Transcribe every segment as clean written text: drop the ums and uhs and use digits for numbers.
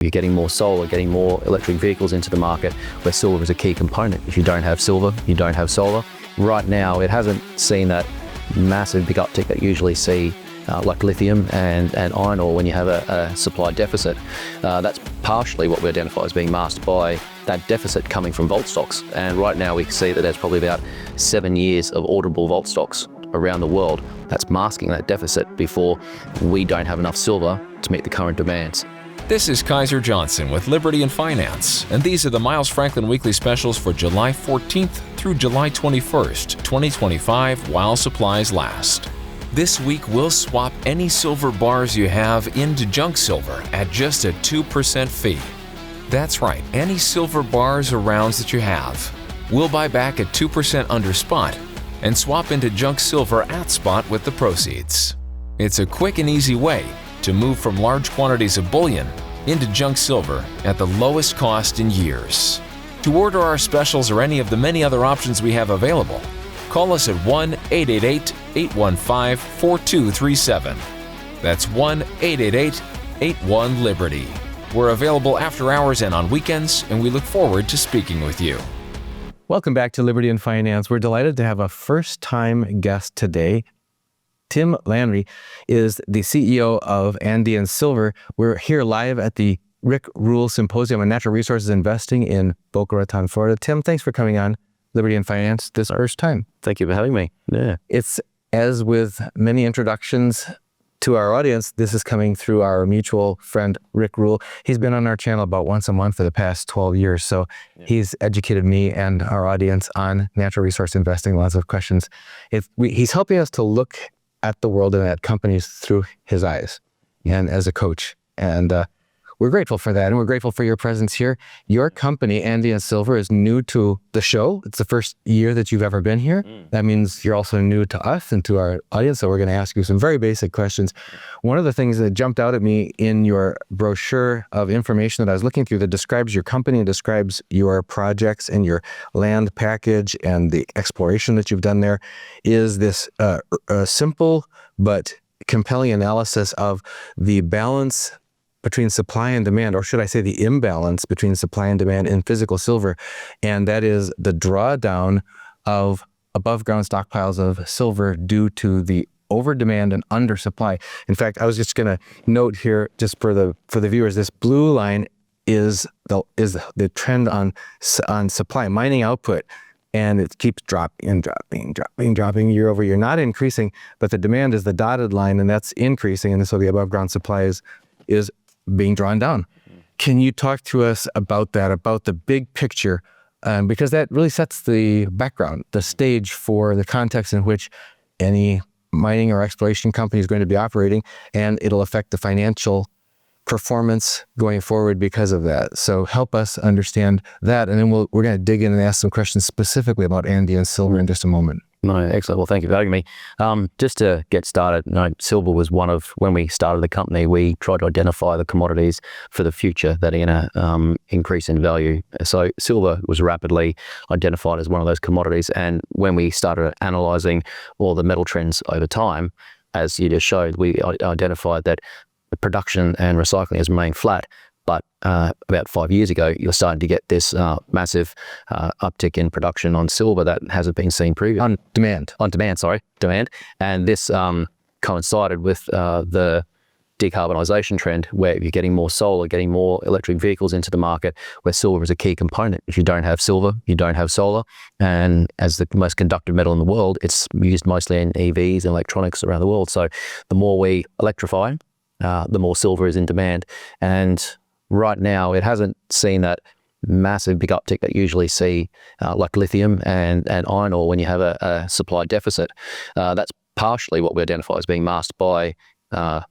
You're getting more solar, getting more electric vehicles into the market where silver is a key component. If you don't have silver, you don't have solar. Right now, it hasn't seen that massive big uptick that you usually see like lithium and iron ore when you have a supply deficit. That's partially what we identify as being masked by that deficit coming from vault stocks. And right now we see that there's probably about 7 years of auditable vault stocks around the world that's masking that deficit before we don't have enough silver to meet the current demands. This is Kaiser Johnson with Liberty and Finance, and these are the Miles Franklin Weekly Specials for July 14th through July 21st, 2025, while supplies last. This week, we'll swap any silver bars you have into junk silver at just a 2% fee. That's right, any silver bars or rounds that you have. We'll buy back at 2% under spot and swap into junk silver at spot with the proceeds. It's a quick and easy way to move from large quantities of bullion into junk silver at the lowest cost in years. To order our specials or any of the many other options we have available, call us at 1-888-815-4237. That's 1-888-81-LIBERTY. We're available after hours and on weekends, and we look forward to speaking with you. Welcome back to Liberty and Finance. We're delighted to have a first-time guest today. Tim Laneyrie is the CEO of Andean Silver. We're here live at the Rick Rule Symposium on Natural Resources Investing in Boca Raton, Florida. Tim, thanks for coming on Liberty and Finance this first time. Thank you for having me. Yeah. It's, as with many introductions to our audience, this is coming through our mutual friend, Rick Rule. He's been on our channel about once a month for the past 12 years. So he's educated me and our audience on natural resource investing, lots of questions. He's helping us to look at the world and at companies through his eyes and as a coach. And we're grateful for that. And we're grateful for your presence here. Your company, Andean Silver, is new to the show. It's the first year that you've ever been here. That means you're also new to us and to our audience. So we're going to ask you some very basic questions. One of the things that jumped out at me in your brochure of information that I was looking through that describes your company and describes your projects and your land package and the exploration that you've done there is this simple but compelling analysis of the balance between supply and demand, or should I say the imbalance between supply and demand in physical silver, and that is the drawdown of above ground stockpiles of silver due to the over demand and under supply. In fact, I was just going to note here, just for the viewers, this blue line is the trend on supply, mining output, and it keeps dropping year over year, not increasing, but the demand is the dotted line, and that's increasing, and so the above ground supply is being drawn down. Can you talk to us about that, about the big picture? Because that really sets the background, the stage for the context in which any mining or exploration company is going to be operating, and it'll affect the financial performance going forward because of that. So help us understand that, and then we're going to dig in and ask some questions specifically about Andean Silver in just a moment. No, excellent. Well, thank you for having me. Just to get started, silver was one of, when we started the company, we tried to identify the commodities for the future that are going to increase in value. So silver was rapidly identified as one of those commodities. And when we started analyzing all the metal trends over time, as you just showed, we identified that the production and recycling has remained flat. But about 5 years ago, you're starting to get this massive uptick in production on silver that hasn't been seen previously. Demand. And this coincided with the decarbonisation trend, where you're getting more solar, getting more electric vehicles into the market, where silver is a key component. If you don't have silver, you don't have solar. And as the most conductive metal in the world, it's used mostly in EVs and electronics around the world. So the more we electrify, the more silver is in demand. And right now, it hasn't seen that massive big uptick that you usually see like lithium and iron ore when you have a supply deficit. That's partially what we identify as being masked by that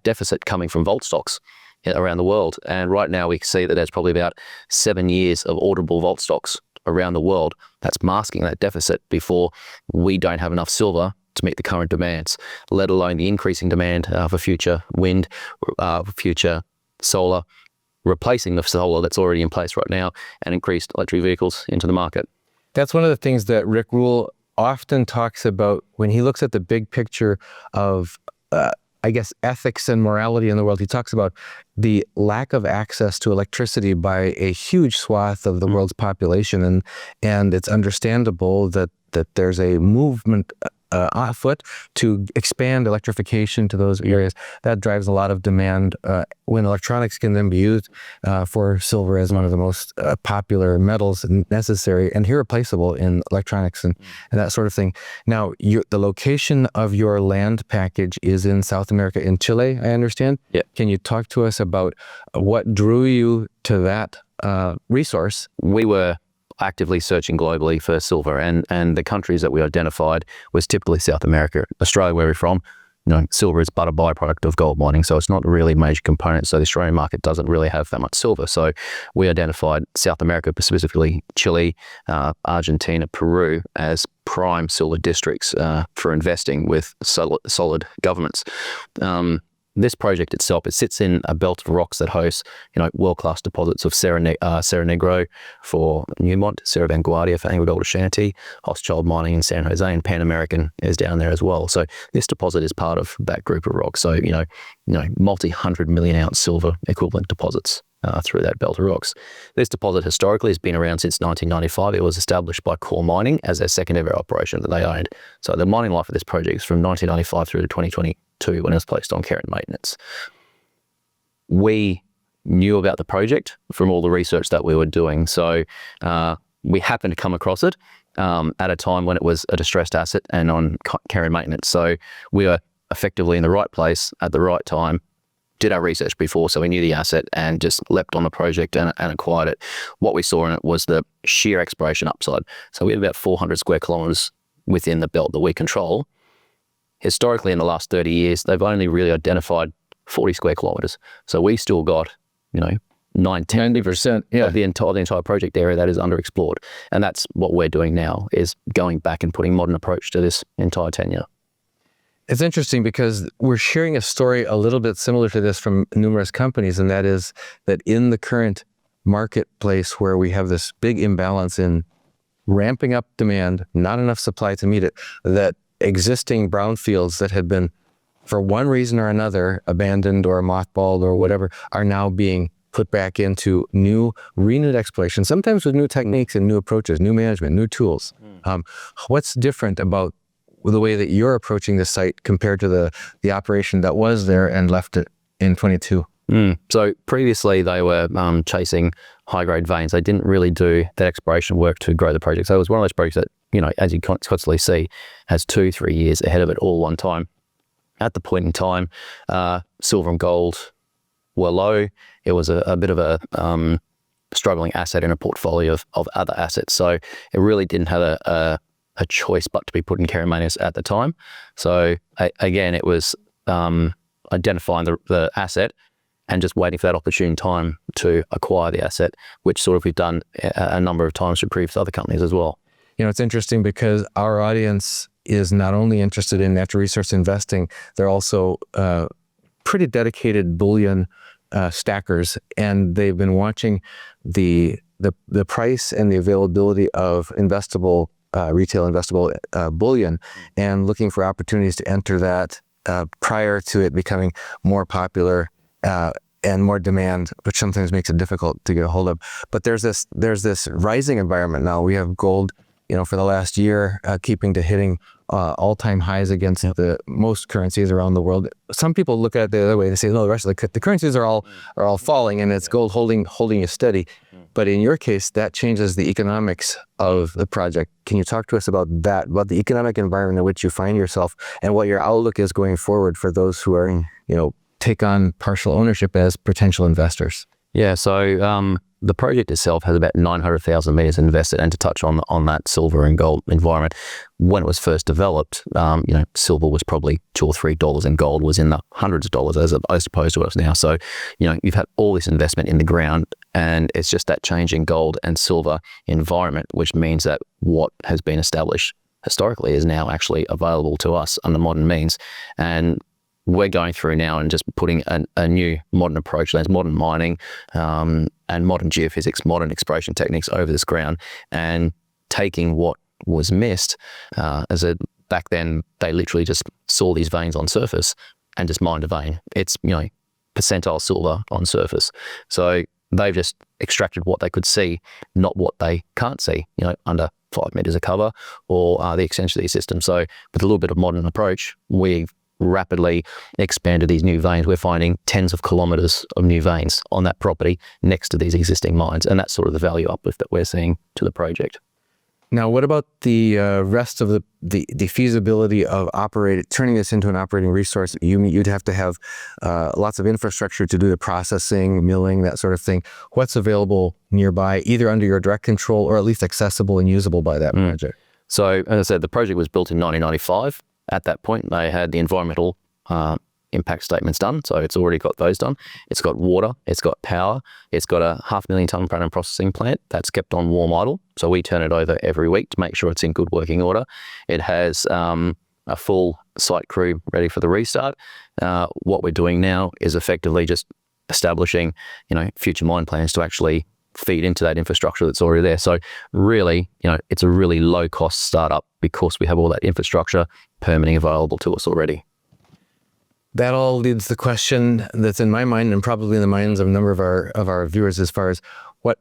deficit coming from vault stocks around the world. And right now we see that there's probably about 7 years of auditable vault stocks around the world that's masking that deficit before we don't have enough silver to meet the current demands, let alone the increasing demand for future wind, future solar, replacing the solar that's already in place right now, and increased electric vehicles into the market. That's one of the things that Rick Rule often talks about when he looks at the big picture of I guess, ethics and morality in the world. He talks about the lack of access to electricity by a huge swath of the world's population, and it's understandable that there's a movement afoot to expand electrification to those areas. That drives a lot of demand when electronics can then be used for silver as one of the most popular metals necessary and irreplaceable in electronics and that sort of thing. Now, the location of your land package is in South America, in Chile, I understand? Yeah. Can you talk to us about what drew you to that resource? We were actively searching globally for silver, and the countries that we identified was typically South America. Australia, where we're from, silver is but a byproduct of gold mining, so it's not a really major component. So the Australian market doesn't really have that much silver. So we identified South America, specifically Chile, Argentina, Peru, as prime silver districts for investing with solid governments. This project itself, it sits in a belt of rocks that hosts, world-class deposits of Cerro Negro for Newmont, Cerro Vanguardia for AngloGold Ashanti, Hochschild Mining in San Jose, and Pan American is down there as well. So this deposit is part of that group of rocks. So, multi-100 million ounce silver equivalent deposits through that belt of rocks. This deposit historically has been around since 1995. It was established by Core Mining as their second ever operation that they owned. So the mining life of this project is from 1995 through to 2022 when it was placed on care and maintenance. We knew about the project from all the research that we were doing. So we happened to come across it at a time when it was a distressed asset and on care and maintenance. So we were effectively in the right place at the right time, did our research before, so we knew the asset and just leapt on the project and acquired it. What we saw in it was the sheer exploration upside. So we had about 400 square kilometers within the belt that we control. Historically, in the last 30 years, they've only really identified 40 square kilometers. So we still got, 90% of the entire project area that is underexplored. And that's what we're doing now, is going back and putting modern approach to this entire tenure. It's interesting because we're sharing a story a little bit similar to this from numerous companies, and that is that in the current marketplace where we have this big imbalance in ramping up demand, not enough supply to meet it, that existing brownfields that had been, for one reason or another, abandoned or mothballed or whatever, are now being put back into renewed exploration, sometimes with new techniques and new approaches, new management, new tools. What's different about the way that you're approaching the site compared to the operation that was there and left it in 22? So previously they were chasing high-grade veins. They didn't really do that exploration work to grow the project. So it was one of those projects that, as you constantly see, has 2-3 years ahead of it all one time. At the point in time, silver and gold were low. It was a bit of a struggling asset in a portfolio of other assets. So it really didn't have a choice but to be put in care and maintenance at the time. So again, it was identifying the asset and just waiting for that opportune time to acquire the asset, which sort of we've done a number of times for previous other companies as well. It's interesting because our audience is not only interested in natural resource investing, they're also pretty dedicated bullion stackers, and they've been watching the price and the availability of investable retail investable bullion and looking for opportunities to enter that prior to it becoming more popular and more demand, which sometimes makes it difficult to get a hold of. But there's this rising environment now. We have gold, for the last year, keeping to hitting all-time highs against the most currencies around the world. Some people look at it the other way. They say, no, the rest of the currencies are all falling, and it's gold holding you steady. But in your case, that changes the economics of the project. Can you talk to us about that, about the economic environment in which you find yourself and what your outlook is going forward for those who are, take on partial ownership as potential investors? Yeah, so the project itself has about 900,000 meters invested, and to touch on that silver and gold environment, when it was first developed, silver was probably $2 or $3 and gold was in the hundreds of dollars as opposed to what it's now. So, you've had all this investment in the ground, and it's just that change in gold and silver environment, which means that what has been established historically is now actually available to us under modern means. And we're going through now and just putting a new modern approach, that's modern mining and modern geophysics, modern exploration techniques over this ground, and taking what was missed back then they literally just saw these veins on surface, and just mined a vein. It's, percentile silver on surface. So they've just extracted what they could see, not what they can't see, under 5 meters of cover or the extension of the system. So with a little bit of modern approach, we've rapidly expanded these new veins. We're finding tens of kilometers of new veins on that property next to these existing mines. And that's sort of the value uplift that we're seeing to the project. Now, what about the rest of the feasibility of turning this into an operating resource? You'd have to have lots of infrastructure to do the processing, milling, that sort of thing. What's available nearby, either under your direct control or at least accessible and usable by that project? So, as I said, the project was built in 1995. At that point, they had the environmental impact statements done. So it's already got those done. It's got water, it's got power, it's got a 500,000 tonne per annum processing plant that's kept on warm idle. So we turn it over every week to make sure it's in good working order. It has a full site crew ready for the restart. What we're doing now is effectively just establishing, future mine plans to actually feed into that infrastructure that's already there. So really, it's a really low cost startup because we have all that infrastructure permitting available to us already. That all leads the question that's in my mind and probably in the minds of a number of our viewers as far as what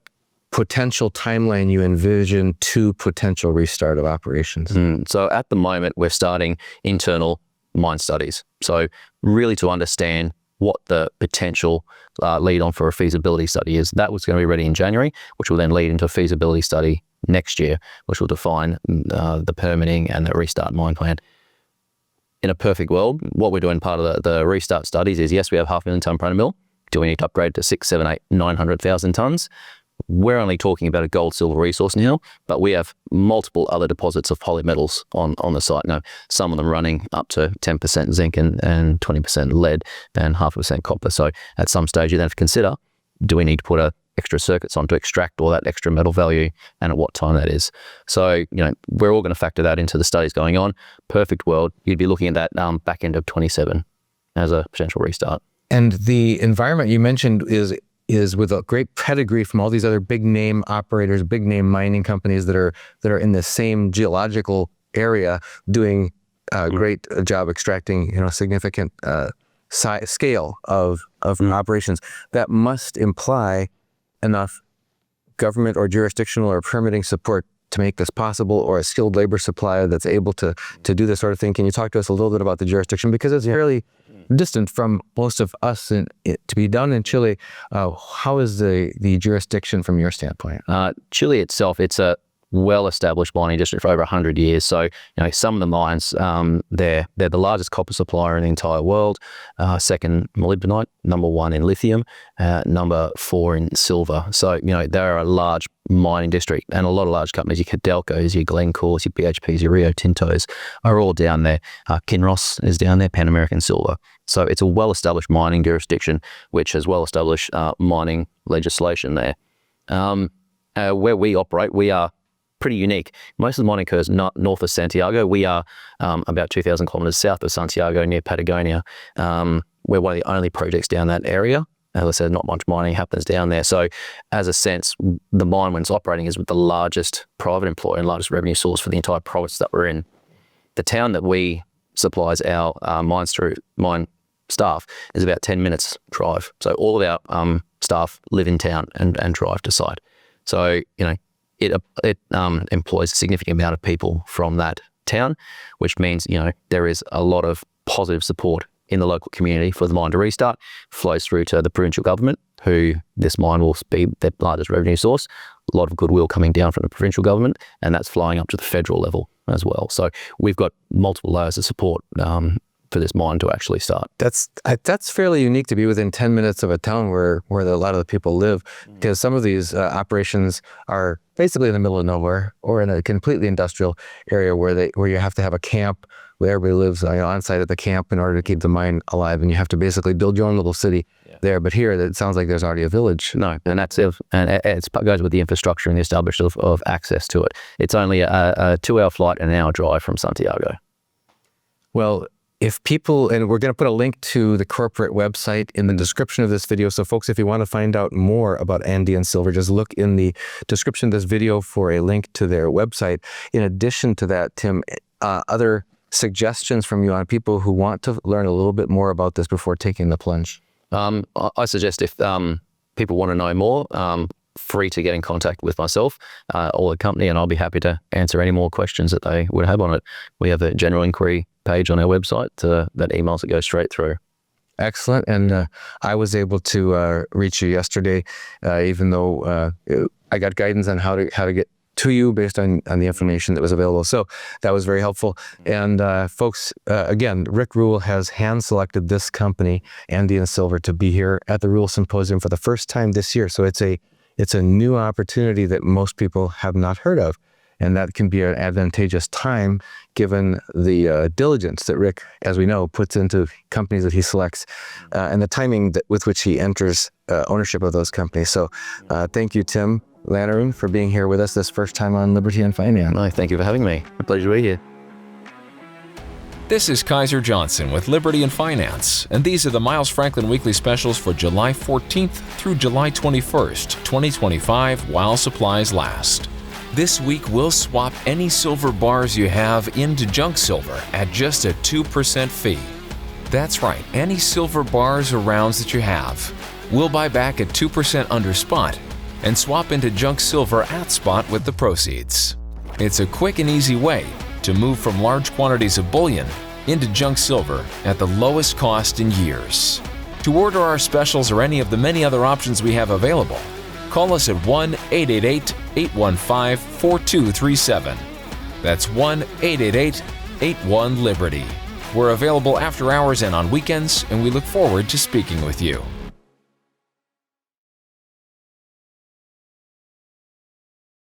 potential timeline you envision to potential restart of operations. So at the moment, we're starting internal mine studies. So really to understand what the potential lead on for a feasibility study is. That was going to be ready in January, which will then lead into a feasibility study next year, which will define the permitting and the restart mine plan. In a perfect world, what we're doing part of the restart studies is, yes, we have 500,000 tonne per annum mill. Do we need to upgrade to 6, 7, 8, 900,000 tonnes? We're only talking about a gold silver resource now, but we have multiple other deposits of polymetals on the site now. Some of them running up to 10% zinc and 20% lead and 0.5% copper. So at some stage you then have to consider, do we need to put extra circuits on to extract all that extra metal value and at what time that is? So, we're all going to factor that into the studies going on. Perfect world, you'd be looking at that back end of 27 as a potential restart. And the environment you mentioned is with a great pedigree from all these other big name operators, big name mining companies that are in the same geological area doing a great job extracting, significant scale of operations. That must imply enough government or jurisdictional or permitting support to make this possible, or a skilled labor supplier that's able to do this sort of thing. Can you talk to us a little bit about the jurisdiction? Because it's fairly distant from most of us to be done in Chile. How is the jurisdiction from your standpoint? Chile itself, it's a well-established mining district for over 100 years. So, some of the mines, they're the largest copper supplier in the entire world, second molybdenite, number 1 in lithium, number 4 in silver. So, they're a large mining district, and a lot of large companies, your Codelcos, your Glencores, your BHPs, your Rio Tintos are all down there. Kinross is down there, Pan American Silver. So it's a well-established mining jurisdiction, which has well-established mining legislation there. Where we operate, we are pretty unique. Most of the mining occurs north of Santiago. We are about 2,000 kilometers south of Santiago near Patagonia. We're one of the only projects down that area. As I said, not much mining happens down there. So as a sense, the mine, when it's operating, is with the largest private employer and largest revenue source for the entire province that we're in. The town that we supplies our mine staff is about 10 minutes drive. So all of our staff live in town and drive to site. So, it employs a significant amount of people from that town, which means, there is a lot of positive support in the local community for the mine to restart. Flows through to the provincial government, who this mine will be their largest revenue source. A lot of goodwill coming down from the provincial government, and that's flying up to the federal level as well. So we've got multiple layers of support for this mine to actually start. That's fairly unique to be within 10 minutes of a town where a lot of the people live, because some of these operations are basically in the middle of nowhere or in a completely industrial area where you have to have a camp where everybody lives on site at the camp in order to keep the mine alive, and you have to basically build your own little city there. But here, it sounds like there's already a village. No, and it goes with the infrastructure and the establishment of access to it. It's only a 2-hour flight and an hour drive from Santiago. Well, if people, and we're going to put a link to the corporate website in the description of this video. So folks, if you want to find out more about Andean Silver, just look in the description of this video for a link to their website. In addition to that, Tim, other suggestions from you on people who want to learn a little bit more about this before taking the plunge? I suggest if people want to know more, free to get in contact with myself or the company, and I'll be happy to answer any more questions that they would have on it. We have a general inquiry page on our website that emails that go straight through. Excellent. And I was able to reach you yesterday, even though I got guidance on how to get to you based on the information that was available. So that was very helpful. And folks, again, Rick Rule has hand-selected this company, Andean Silver, to be here at the Rule Symposium for the first time this year. So it's a new opportunity that most people have not heard of. And that can be an advantageous time given the diligence that Rick, as we know, puts into companies that he selects and the timing with which he enters ownership of those companies. So thank you, Tim Laneyrie, for being here with us this first time on Liberty and Finance. No, thank you for having me. A pleasure to be here. This is Kaiser Johnson with Liberty and Finance, and these are the Miles Franklin Weekly Specials for July 14th through July 21st, 2025, while supplies last. This week, we'll swap any silver bars you have into junk silver at just a 2% fee. That's right, any silver bars or rounds that you have. We'll buy back at 2% under spot and swap into junk silver at spot with the proceeds. It's a quick and easy way to move from large quantities of bullion into junk silver at the lowest cost in years. To order our specials or any of the many other options we have available, call us at 1-888-815-4237. That's 1-888-81-LIBERTY. We're available after hours and on weekends, and we look forward to speaking with you.